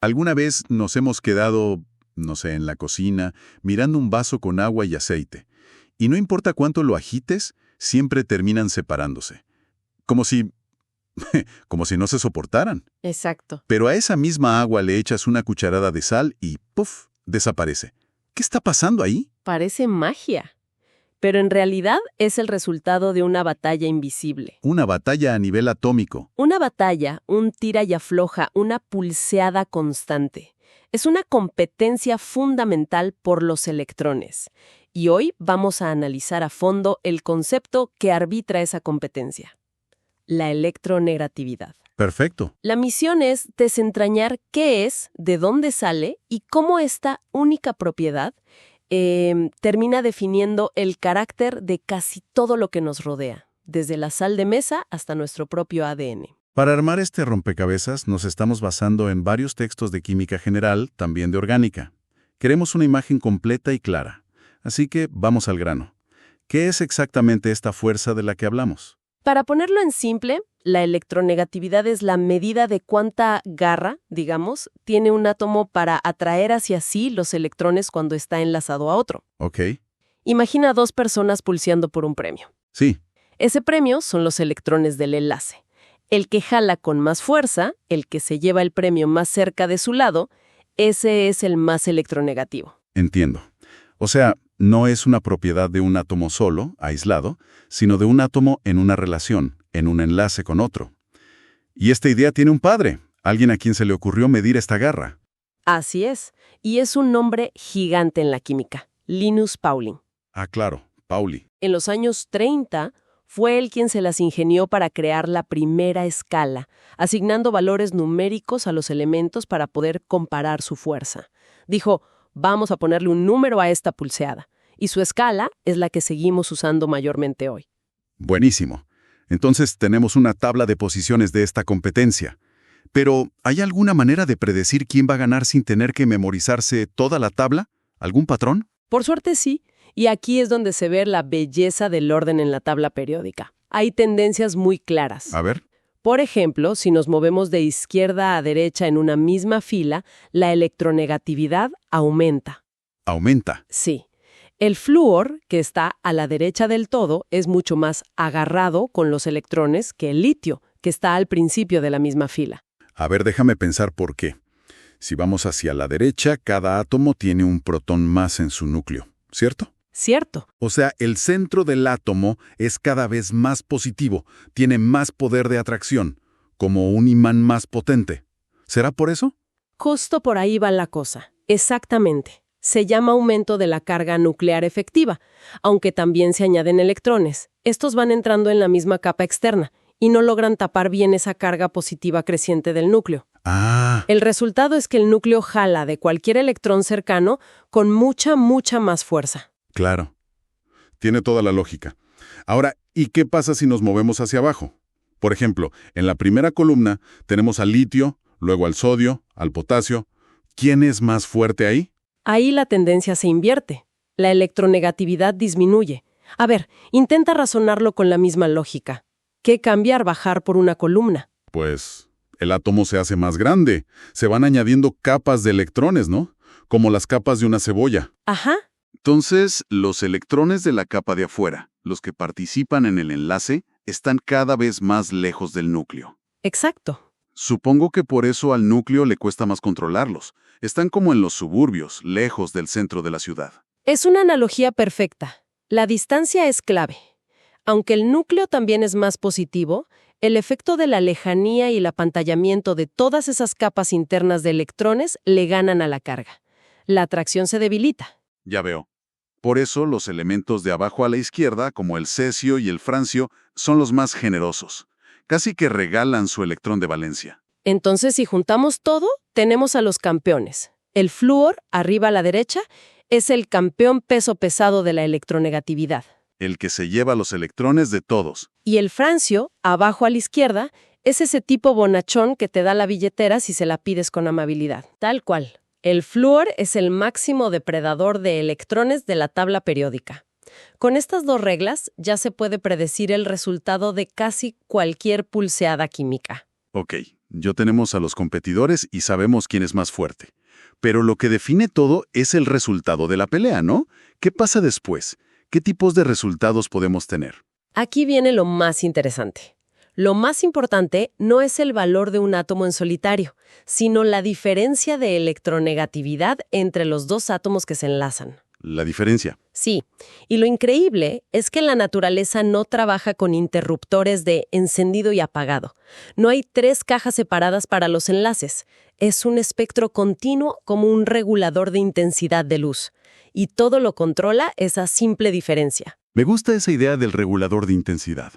¿Alguna vez nos hemos quedado, no sé, en la cocina, mirando un vaso con agua y aceite? Y no importa cuánto lo agites, siempre terminan separándose. Como si, como si no se soportaran. Exacto. Pero a esa misma agua le echas una cucharada de sal y ¡puf!, desaparece. ¿Qué está pasando ahí? Parece magia. Pero en realidad es el resultado de una batalla invisible. Una batalla a nivel atómico. Una batalla, un tira y afloja, una pulseada constante. Es una competencia fundamental por los electrones. Y hoy vamos a analizar a fondo el concepto que arbitra esa competencia: la electronegatividad. Perfecto. La misión es desentrañar qué es, de dónde sale y cómo esta única propiedad termina definiendo el carácter de casi todo lo que nos rodea, desde la sal de mesa hasta nuestro propio ADN. Para armar este rompecabezas nos estamos basando en varios textos de química general, también de orgánica. Queremos una imagen completa y clara. Así que vamos al grano. ¿Qué es exactamente esta fuerza de la que hablamos? Para ponerlo en simple, la electronegatividad es la medida de cuánta garra, digamos, tiene un átomo para atraer hacia sí los electrones cuando está enlazado a otro. Ok. Imagina a dos personas pulseando por un premio. Sí. Ese premio son los electrones del enlace. El que jala con más fuerza, el que se lleva el premio más cerca de su lado, ese es el más electronegativo. Entiendo. O sea, no es una propiedad de un átomo solo, aislado, sino de un átomo en una relación, en un enlace con otro. Y esta idea tiene un padre, alguien a quien se le ocurrió medir esta garra. Así es, y es un nombre gigante en la química: Linus Pauling. Ah, claro, Pauli. En los años 30, fue él quien se las ingenió para crear la primera escala, asignando valores numéricos a los elementos para poder comparar su fuerza. Dijo: vamos a ponerle un número a esta pulseada, y su escala es la que seguimos usando mayormente hoy. Buenísimo. Entonces tenemos una tabla de posiciones de esta competencia. Pero, ¿hay alguna manera de predecir quién va a ganar sin tener que memorizarse toda la tabla? ¿Algún patrón? Por suerte sí, y aquí es donde se ve la belleza del orden en la tabla periódica. Hay tendencias muy claras. A ver. Por ejemplo, si nos movemos de izquierda a derecha en una misma fila, la electronegatividad aumenta. ¿Aumenta? Sí. El flúor, que está a la derecha del todo, es mucho más agarrado con los electrones que el litio, que está al principio de la misma fila. A ver, déjame pensar por qué. Si vamos hacia la derecha, cada átomo tiene un protón más en su núcleo, ¿cierto? Cierto. O sea, el centro del átomo es cada vez más positivo, tiene más poder de atracción, como un imán más potente. ¿Será por eso? Justo por ahí va la cosa. Exactamente. Se llama aumento de la carga nuclear efectiva, aunque también se añaden electrones. Estos van entrando en la misma capa externa y no logran tapar bien esa carga positiva creciente del núcleo. Ah, El resultado es que el núcleo jala de cualquier electrón cercano con mucha más fuerza. claro. Tiene toda la lógica. Ahora, ¿y qué pasa si nos movemos hacia abajo? Por ejemplo, en la primera columna tenemos al litio, luego al sodio, al potasio. ¿Quién es más fuerte ahí? Ahí la tendencia se invierte. La electronegatividad disminuye. A ver, intenta razonarlo con la misma lógica. ¿Qué cambiar bajar por una columna? Pues el átomo se hace más grande. Se van añadiendo capas de electrones, ¿no? Como las capas de una cebolla. Ajá. Entonces, los electrones de la capa de afuera, los que participan en el enlace, están cada vez más lejos del núcleo. Exacto. Supongo que por eso al núcleo le cuesta más controlarlos. Están como en los suburbios, lejos del centro de la ciudad. Es una analogía perfecta. La distancia es clave. Aunque el núcleo también es más positivo, el efecto de la lejanía y el apantallamiento de todas esas capas internas de electrones le ganan a la carga. La atracción se debilita. Ya veo. Por eso los elementos de abajo a la izquierda, como el cesio y el francio, son los más generosos. Casi que regalan su electrón de valencia. Entonces, si juntamos todo, tenemos a los campeones. El flúor, arriba a la derecha, es el campeón peso pesado de la electronegatividad. El que se lleva los electrones de todos. Y el francio, abajo a la izquierda, es ese tipo bonachón que te da la billetera si se la pides con amabilidad. Tal cual. El flúor es el máximo depredador de electrones de la tabla periódica. Con estas dos reglas ya se puede predecir el resultado de casi cualquier pulseada química. Ok, yo tenemos a los competidores y sabemos quién es más fuerte. Pero lo que define todo es el resultado de la pelea, ¿no? ¿Qué pasa después? ¿Qué tipos de resultados podemos tener? Aquí viene lo más interesante. Lo más importante no es el valor de un átomo en solitario, sino la diferencia de electronegatividad entre los dos átomos que se enlazan. La diferencia. Sí, y lo increíble es que la naturaleza no trabaja con interruptores de encendido y apagado. No hay tres cajas separadas para los enlaces. Es un espectro continuo como un regulador de intensidad de luz. Y todo lo controla esa simple diferencia. Me gusta esa idea del regulador de intensidad.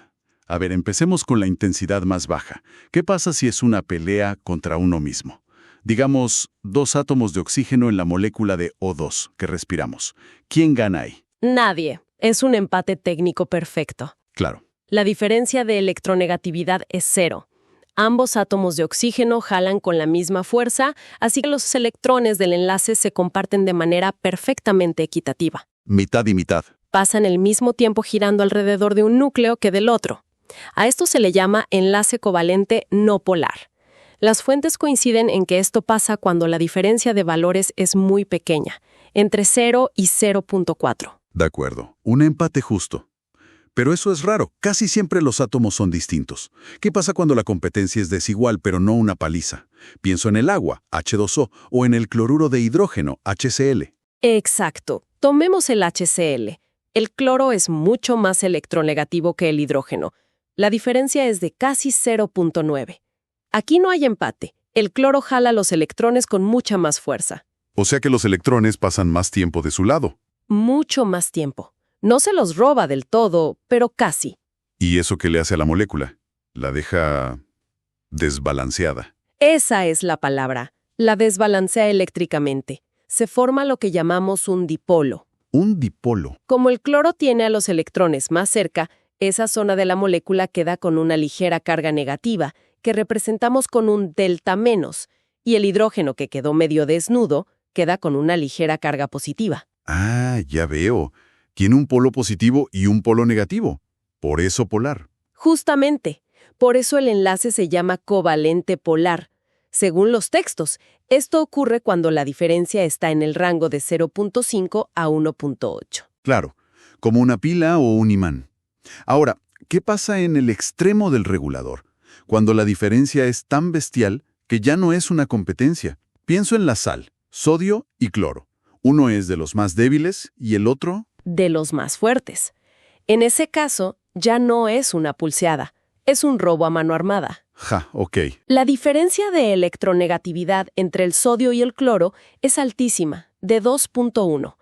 A ver, empecemos con la intensidad más baja. ¿Qué pasa si es una pelea contra uno mismo? Digamos, dos átomos de oxígeno en la molécula de O2 que respiramos. ¿Quién gana ahí? Nadie. Es un empate técnico perfecto. Claro. La diferencia de electronegatividad es cero. Ambos átomos de oxígeno jalan con la misma fuerza, así que los electrones del enlace se comparten de manera perfectamente equitativa. Mitad y mitad. Pasan el mismo tiempo girando alrededor de un núcleo que del otro. A esto se le llama enlace covalente no polar. Las fuentes coinciden en que esto pasa cuando la diferencia de valores es muy pequeña, entre 0 y 0.4. De acuerdo, un empate justo. Pero eso es raro, casi siempre los átomos son distintos. ¿Qué pasa cuando la competencia es desigual pero no una paliza? Pienso en el agua, H2O, o en el cloruro de hidrógeno, HCl. Exacto. Tomemos el HCl. El cloro es mucho más electronegativo que el hidrógeno. La diferencia es de casi 0.9. Aquí no hay empate. El cloro jala los electrones con mucha más fuerza. O sea que los electrones pasan más tiempo de su lado. Mucho más tiempo. No se los roba del todo, pero casi. ¿Y eso qué le hace a la molécula? La deja desbalanceada. Esa es la palabra. La desbalancea eléctricamente. Se forma lo que llamamos un dipolo. Un dipolo. Como el cloro tiene a los electrones más cerca, esa zona de la molécula queda con una ligera carga negativa, que representamos con un delta menos, y el hidrógeno, que quedó medio desnudo, queda con una ligera carga positiva. Ah, ya veo. Tiene un polo positivo y un polo negativo. Por eso polar. Justamente. Por eso el enlace se llama covalente polar. Según los textos, esto ocurre cuando la diferencia está en el rango de 0.5 a 1.8. Claro, como una pila o un imán. Ahora, ¿qué pasa en el extremo del regulador? Cuando la diferencia es tan bestial que ya no es una competencia. Pienso en la sal, sodio y cloro. Uno es de los más débiles y el otro... de los más fuertes. En ese caso, ya no es una pulseada, es un robo a mano armada. Ja, ok. La diferencia de electronegatividad entre el sodio y el cloro es altísima, de 2.1.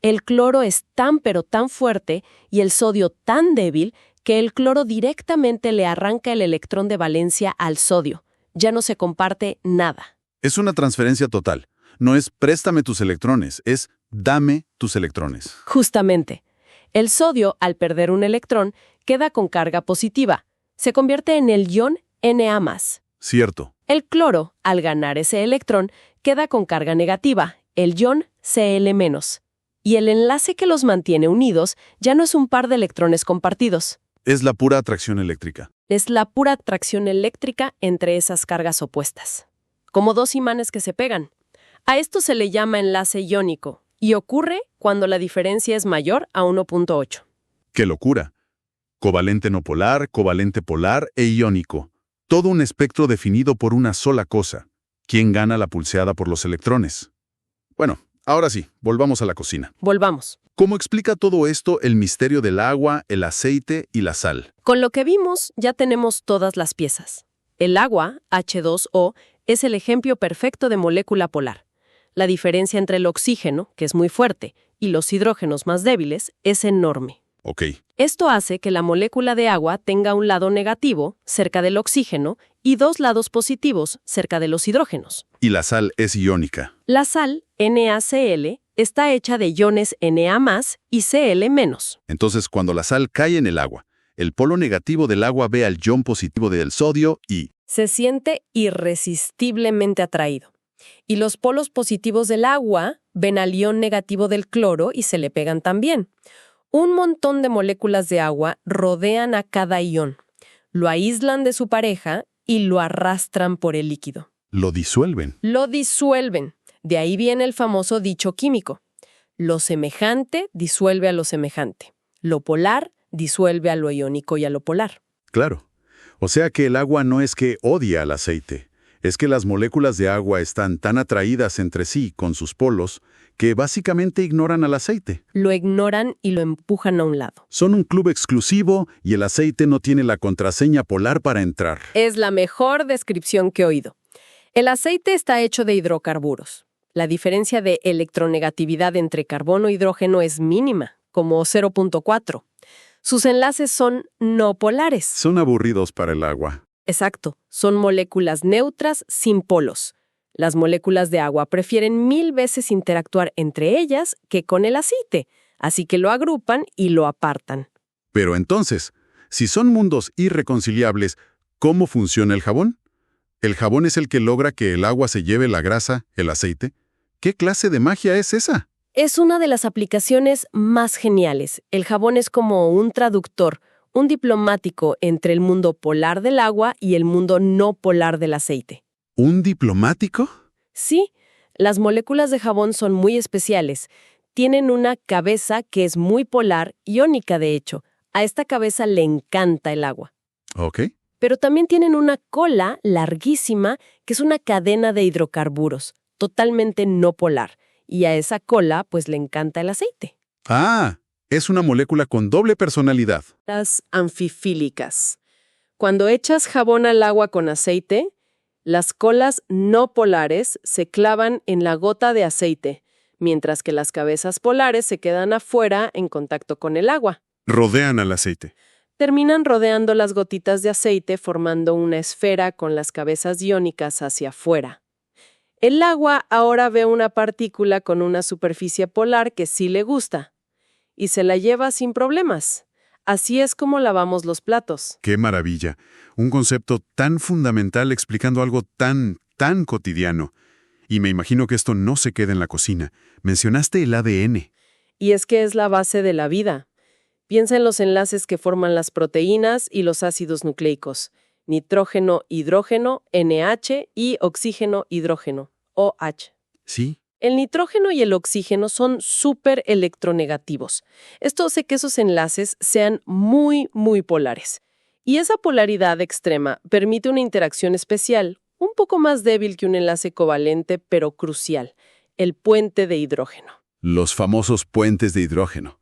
El cloro es tan pero tan fuerte y el sodio tan débil que el cloro directamente le arranca el electrón de valencia al sodio. Ya no se comparte nada. Es una transferencia total. No es préstame tus electrones, es dame tus electrones. Justamente. El sodio, al perder un electrón, queda con carga positiva. Se convierte en el ion Na+. Cierto. El cloro, al ganar ese electrón, queda con carga negativa, el ion Cl-. Y el enlace que los mantiene unidos ya no es un par de electrones compartidos. Es la pura atracción eléctrica. Es la pura atracción eléctrica entre esas cargas opuestas. Como dos imanes que se pegan. A esto se le llama enlace iónico, y ocurre cuando la diferencia es mayor a 1.8. ¡Qué locura! Covalente no polar, covalente polar e iónico. Todo un espectro definido por una sola cosa. ¿Quién gana la pulseada por los electrones? Bueno, ahora sí, volvamos a la cocina. Volvamos. ¿Cómo explica todo esto el misterio del agua, el aceite y la sal? Con lo que vimos, ya tenemos todas las piezas. El agua, H2O, es el ejemplo perfecto de molécula polar. La diferencia entre el oxígeno, que es muy fuerte, y los hidrógenos más débiles es enorme. Ok. Esto hace que la molécula de agua tenga un lado negativo, cerca del oxígeno, y dos lados positivos, cerca de los hidrógenos. Y la sal es iónica. La sal, NaCl, está hecha de iones Na+ y Cl-. Entonces, cuando la sal cae en el agua, el polo negativo del agua ve al ion positivo del sodio y... se siente irresistiblemente atraído. Y los polos positivos del agua ven al ion negativo del cloro y se le pegan también. Un montón de moléculas de agua rodean a cada ion, lo aíslan de su pareja y lo arrastran por el líquido. Lo disuelven. Lo disuelven. De ahí viene el famoso dicho químico. Lo semejante disuelve a lo semejante. Lo polar disuelve a lo iónico y a lo polar. Claro. O sea que el agua no es que odie al aceite. Es que las moléculas de agua están tan atraídas entre sí con sus polos que básicamente ignoran al aceite. Lo ignoran y lo empujan a un lado. Son un club exclusivo y el aceite no tiene la contraseña polar para entrar. Es la mejor descripción que he oído. El aceite está hecho de hidrocarburos. La diferencia de electronegatividad entre carbono e hidrógeno es mínima, como 0.4. Sus enlaces son no polares. Son aburridos para el agua. Exacto, son moléculas neutras sin polos. Las moléculas de agua prefieren 1000 veces interactuar entre ellas que con el aceite, así que lo agrupan y lo apartan. Pero entonces, si son mundos irreconciliables, ¿cómo funciona el jabón? ¿El jabón es el que logra que el agua se lleve la grasa, el aceite? ¿Qué clase de magia es esa? Es una de las aplicaciones más geniales. El jabón es como un traductor, un diplomático entre el mundo polar del agua y el mundo no polar del aceite. ¿Un diplomático? Sí, las moléculas de jabón son muy especiales. Tienen una cabeza que es muy polar, iónica de hecho. A esta cabeza le encanta el agua. Ok. Pero también tienen una cola larguísima que es una cadena de hidrocarburos, totalmente no polar. Y a esa cola, pues le encanta el aceite. Ah, es una molécula con doble personalidad. Las anfifílicas. Cuando echas jabón al agua con aceite, las colas no polares se clavan en la gota de aceite, mientras que las cabezas polares se quedan afuera en contacto con el agua. Rodean al aceite. Terminan rodeando las gotitas de aceite formando una esfera con las cabezas iónicas hacia afuera. El agua ahora ve una partícula con una superficie polar que sí le gusta y se la lleva sin problemas. Así es como lavamos los platos. ¡Qué maravilla! Un concepto tan fundamental explicando algo tan cotidiano. Y me imagino que esto no se queda en la cocina. Mencionaste el ADN. Y es que es la base de la vida. Piensa en los enlaces que forman las proteínas y los ácidos nucleicos. Nitrógeno-hidrógeno, NH, y oxígeno-hidrógeno, OH. Sí. El nitrógeno y el oxígeno son súper electronegativos. Esto hace que esos enlaces sean muy, muy polares. Y esa polaridad extrema permite una interacción especial, un poco más débil que un enlace covalente, pero crucial, el puente de hidrógeno. Los famosos puentes de hidrógeno.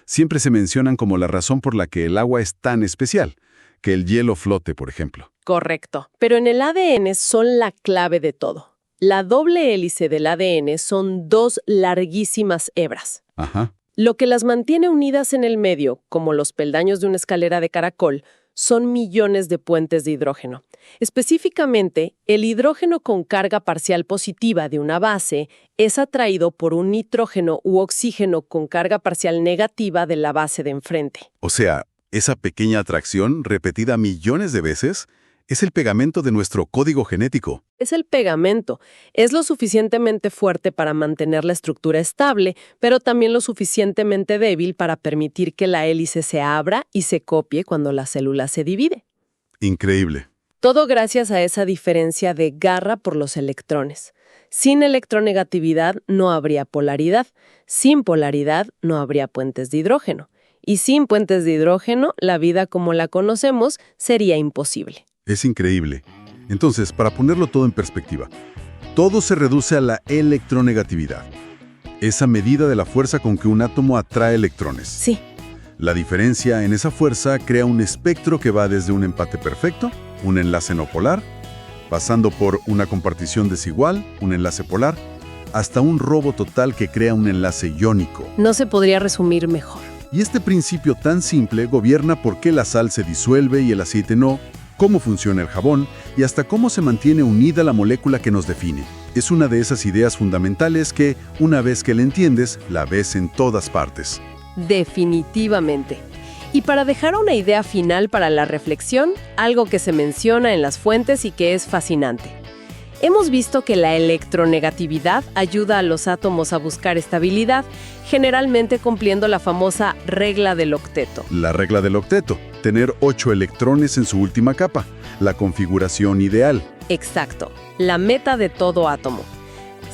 Siempre se mencionan como la razón por la que el agua es tan especial, que el hielo flote, por ejemplo. Correcto. Pero en el ADN son la clave de todo. La doble hélice del ADN son 2 larguísimas hebras. Ajá. Lo que las mantiene unidas en el medio, como los peldaños de una escalera de caracol, son millones de puentes de hidrógeno. Específicamente, el hidrógeno con carga parcial positiva de una base es atraído por un nitrógeno u oxígeno con carga parcial negativa de la base de enfrente. O sea, esa pequeña atracción, repetida millones de veces, es el pegamento de nuestro código genético. Es el pegamento. Es lo suficientemente fuerte para mantener la estructura estable, pero también lo suficientemente débil para permitir que la hélice se abra y se copie cuando la célula se divide. Increíble. Todo gracias a esa diferencia de garra por los electrones. Sin electronegatividad no habría polaridad. Sin polaridad no habría puentes de hidrógeno. Y sin puentes de hidrógeno, la vida como la conocemos sería imposible. Es increíble. Entonces, para ponerlo todo en perspectiva, todo se reduce a la electronegatividad. Esa medida de la fuerza con que un átomo atrae electrones. Sí. La diferencia en esa fuerza crea un espectro que va desde un empate perfecto, un enlace no polar, pasando por una compartición desigual, un enlace polar, hasta un robo total que crea un enlace iónico. No se podría resumir mejor. Y este principio tan simple gobierna por qué la sal se disuelve y el aceite no, cómo funciona el jabón y hasta cómo se mantiene unida la molécula que nos define. Es una de esas ideas fundamentales que, una vez que la entiendes, la ves en todas partes. Definitivamente. Y para dejar una idea final para la reflexión, algo que se menciona en las fuentes y que es fascinante. Hemos visto que la electronegatividad ayuda a los átomos a buscar estabilidad, generalmente cumpliendo la famosa regla del octeto. La regla del octeto. tener 8 electrones en su última capa, la configuración ideal. Exacto, la meta de todo átomo.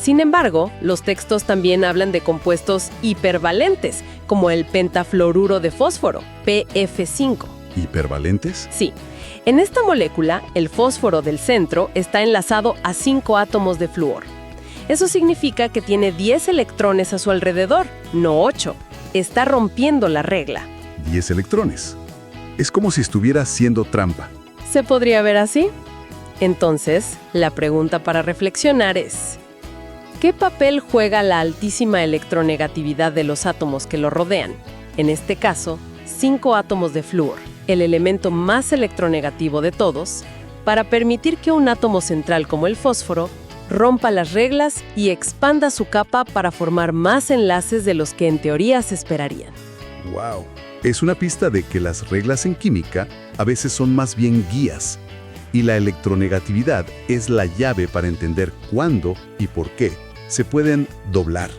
Sin embargo, los textos también hablan de compuestos hipervalentes, como el pentafluoruro de fósforo, PF5. ¿Hipervalentes? Sí. En esta molécula, el fósforo del centro está enlazado a 5 átomos de flúor. Eso significa que tiene 10 electrones a su alrededor, no 8. Está rompiendo la regla. 10 electrones. Es como si estuviera haciendo trampa. ¿Se podría ver así? Entonces, la pregunta para reflexionar es: ¿qué papel juega la altísima electronegatividad de los átomos que lo rodean? En este caso, 5 átomos de flúor, el elemento más electronegativo de todos, para permitir que un átomo central como el fósforo rompa las reglas y expanda su capa para formar más enlaces de los que en teoría se esperarían. ¡Wow! Es una pista de que las reglas en química a veces son más bien guías, y la electronegatividad es la llave para entender cuándo y por qué se pueden doblar.